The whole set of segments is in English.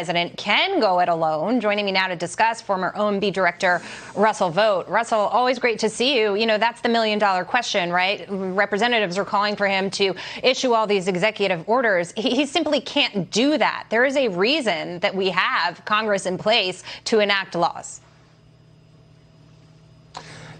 President can go it alone. Joining me now to discuss, former OMB Director Russ Vought. Russell, always great to see you. You know, that's the million-dollar question, right? Representatives are calling for him to issue all these executive orders. He simply can't do that. There is a reason that we have Congress in place to enact laws.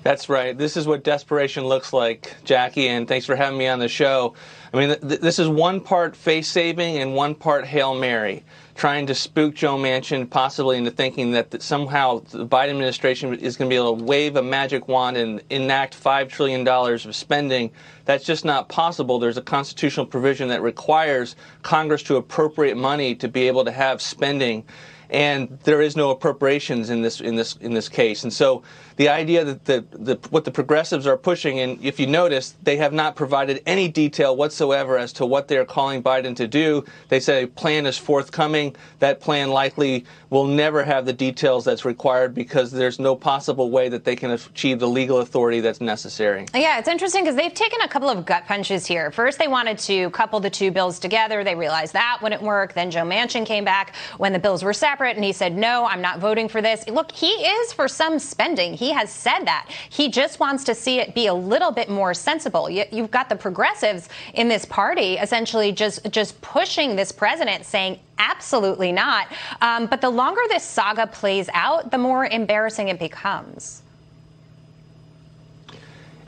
That's right. This is what desperation looks like, Jackie, and thanks for having me on the show. I mean, this is one part face-saving and one part Hail Mary, trying to spook Joe Manchin possibly into thinking that somehow the Biden administration is going to be able to wave a magic wand and enact $5 trillion of spending. That's just not possible. There's a constitutional provision that requires Congress to appropriate money to be able to have spending. And there is no appropriations in this case. And so the idea that what the progressives are pushing, and if you notice, they have not provided any detail whatsoever as to what they're calling Biden to do. They say a plan is forthcoming. That plan likely will never have the details that's required because there's no possible way that they can achieve the legal authority that's necessary. Yeah, it's interesting because they've taken a couple of gut punches here. First, they wanted to couple the two bills together. They realized that wouldn't work. Then Joe Manchin came back when the bills were separate. And he said, no, I'm not voting for this. Look, he is for some spending. He has said that. He just wants to see it be a little bit more sensible. You've got the progressives in this party essentially just pushing this president, saying absolutely not. But the longer this saga plays out, the more embarrassing it becomes.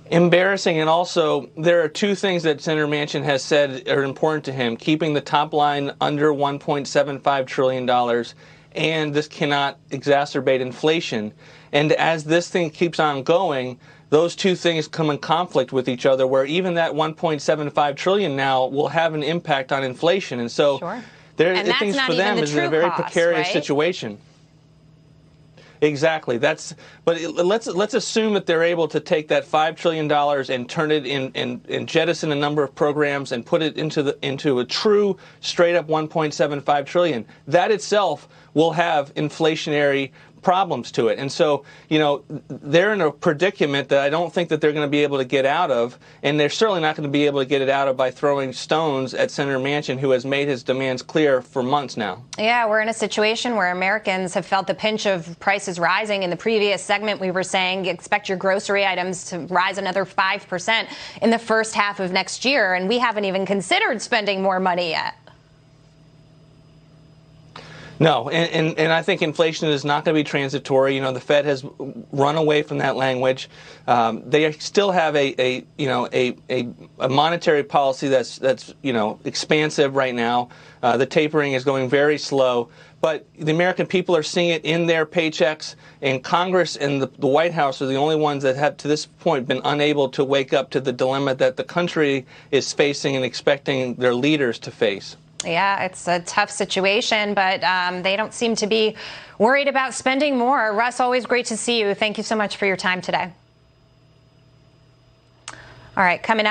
Embarrassing, and also there are two things that Senator Manchin has said are important to him: keeping the top line under $1.75 trillion, and this cannot exacerbate inflation. And as this thing keeps on going, those two things come in conflict with each other, where even that $1.75 trillion now will have an impact on inflation. And so things for them is in a very precarious situation. Exactly. But let's assume that they're able to take that $5 trillion and turn it and jettison a number of programs and put it into a true straight up $1.75 trillion. That itself will have inflationary problems to it. And so, you know, they're in a predicament that I don't think that they're going to be able to get out of, and they're certainly not going to be able to get it out of by throwing stones at Senator Manchin, who has made his demands clear for months now. Yeah, we're in a situation where Americans have felt the pinch of prices rising. In the previous segment, we were saying expect your grocery items to rise another 5% in the first half of next year, and we haven't even considered spending more money yet. No, and I think inflation is not going to be transitory. You know, the Fed has run away from that language. They still have a monetary policy that's expansive right now. The tapering is going very slow, but the American people are seeing it in their paychecks. And Congress and the White House are the only ones that have, to this point, been unable to wake up to the dilemma that the country is facing and expecting their leaders to face. Yeah, it's a tough situation, but they don't seem to be worried about spending more. Russ, always great to see you. Thank you so much for your time today. All right, coming up.